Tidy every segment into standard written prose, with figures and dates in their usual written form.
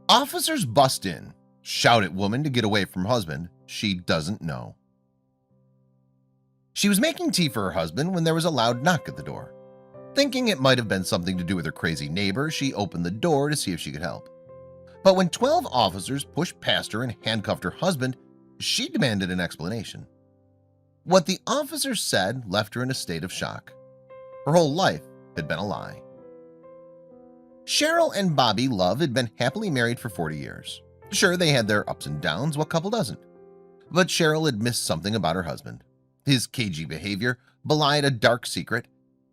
Officers bust in, shout at woman to get away from husband she doesn't know. She was making tea for her husband when there was a loud knock at the door. Thinking it might have been something to do with her crazy neighbor, she opened the door to see if she could help. But when 12 officers pushed past her and handcuffed her husband, she demanded an explanation. What the officers said left her in a state of shock. Her whole life had been a lie. Cheryl and Bobby Love had been happily married for 40 years. Sure, they had their ups and downs, what couple doesn't? But Cheryl had missed something about her husband. His cagey behavior belied a dark secret,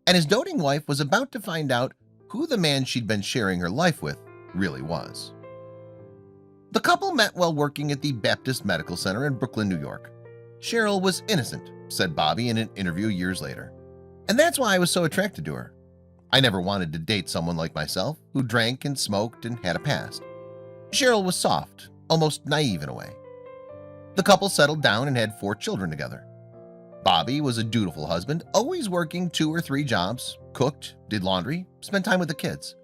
and his doting wife was about to find out who the man she'd been sharing her life with really was. The couple met while working at the Baptist Medical Center in Brooklyn, New York. Cheryl was innocent, said Bobby in an interview years later. And that's why I was so attracted to her. I never wanted to date someone like myself who drank and smoked and had a past. Cheryl was soft, almost naive in a way. The couple settled down and had 4 children together. Bobby was a dutiful husband, always working 2 or 3 jobs, cooked, did laundry, spent time with the kids.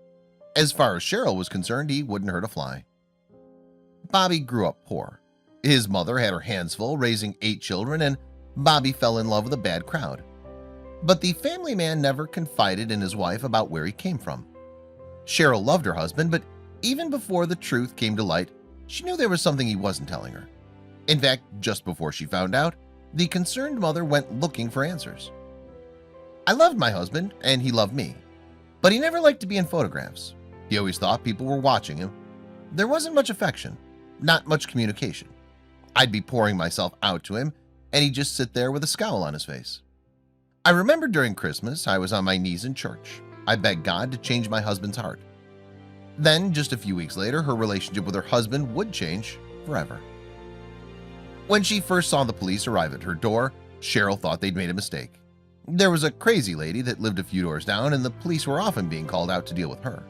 As far as Cheryl was concerned, he wouldn't hurt a fly. Bobby grew up poor. His mother had her hands full raising 8 children, and Bobby fell in love with a bad crowd. But the family man never confided in his wife about where he came from. Cheryl loved her husband, but even before the truth came to light, she knew there was something he wasn't telling her. In fact, just before she found out, the concerned mother went looking for answers. I loved my husband, and he loved me, but he never liked to be in photographs. He always thought people were watching him. There wasn't much affection, not much communication. I'd be pouring myself out to him, and he'd just sit there with a scowl on his face. I remember during Christmas, I was on my knees in church. I begged God to change my husband's heart. Then, just a few weeks later, her relationship with her husband would change forever. When she first saw the police arrive at her door, Cheryl thought they'd made a mistake. There was a crazy lady that lived a few doors down, and the police were often being called out to deal with her.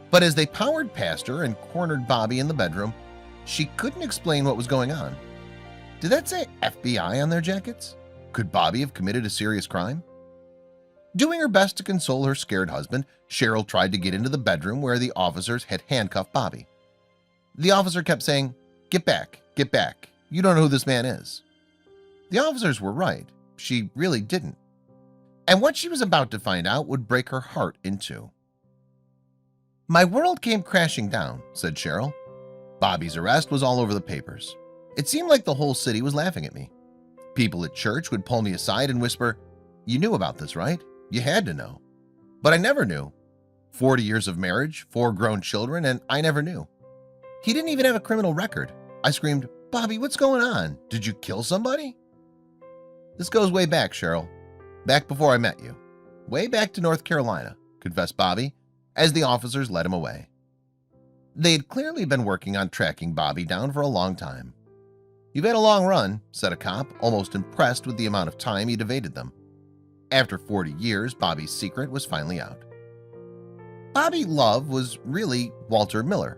But as they powered past her and cornered Bobby in the bedroom, she couldn't explain what was going on. Did that say FBI on their jackets? Could Bobby have committed a serious crime? Doing her best to console her scared husband, Cheryl tried to get into the bedroom where the officers had handcuffed Bobby. The officer kept saying, "Get back, get back. You don't know who this man is." The officers were right. She really didn't. And what she was about to find out would break her heart in two. "My world came crashing down," said Cheryl. "Bobby's arrest was all over the papers. It seemed like the whole city was laughing at me. People at church would pull me aside and whisper, 'You knew about this, right? You had to know.' But I never knew. 40 years of marriage, 4 grown children, and I never knew. He didn't even have a criminal record." I screamed, "Bobby, what's going on? Did you kill somebody?" "This goes way back, Cheryl. Back before I met you. Way back to North Carolina," confessed Bobby as the officers led him away. They had clearly been working on tracking Bobby down for a long time. "You've had a long run," said a cop, almost impressed with the amount of time he'd evaded them. After 40 years, Bobby's secret was finally out. Bobby Love was really Walter Miller,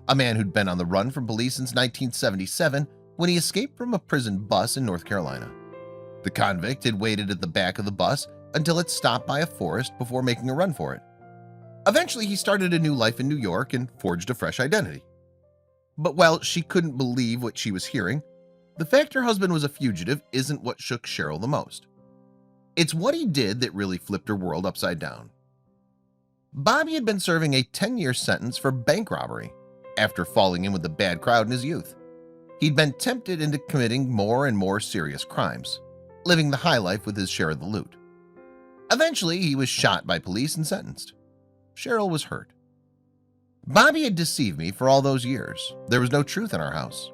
a man who'd been on the run from police since 1977 when he escaped from a prison bus in North Carolina. The convict had waited at the back of the bus until it stopped by a forest before making a run for it. Eventually, he started a new life in New York and forged a fresh identity. But while she couldn't believe what she was hearing, the fact her husband was a fugitive isn't what shook Cheryl the most. It's what he did that really flipped her world upside down. Bobby had been serving a 10-year sentence for bank robbery after falling in with the bad crowd in his youth. He'd been tempted into committing more and more serious crimes, living the high life with his share of the loot. Eventually, he was shot by police and sentenced. Cheryl was hurt. "Bobby had deceived me for all those years. There was no truth in our house.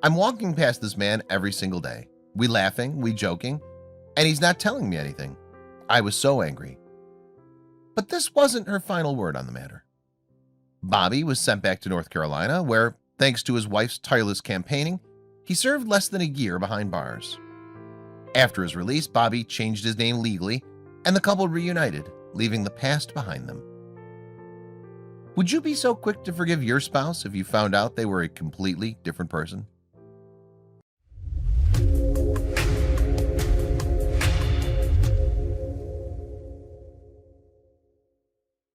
I'm walking past this man every single day. We laughing, we joking, and he's not telling me anything. I was so angry." But this wasn't her final word on the matter. Bobby was sent back to North Carolina, where, thanks to his wife's tireless campaigning, he served less than a year behind bars. After his release, Bobby changed his name legally, and the couple reunited, leaving the past behind them. Would you be so quick to forgive your spouse if you found out they were a completely different person?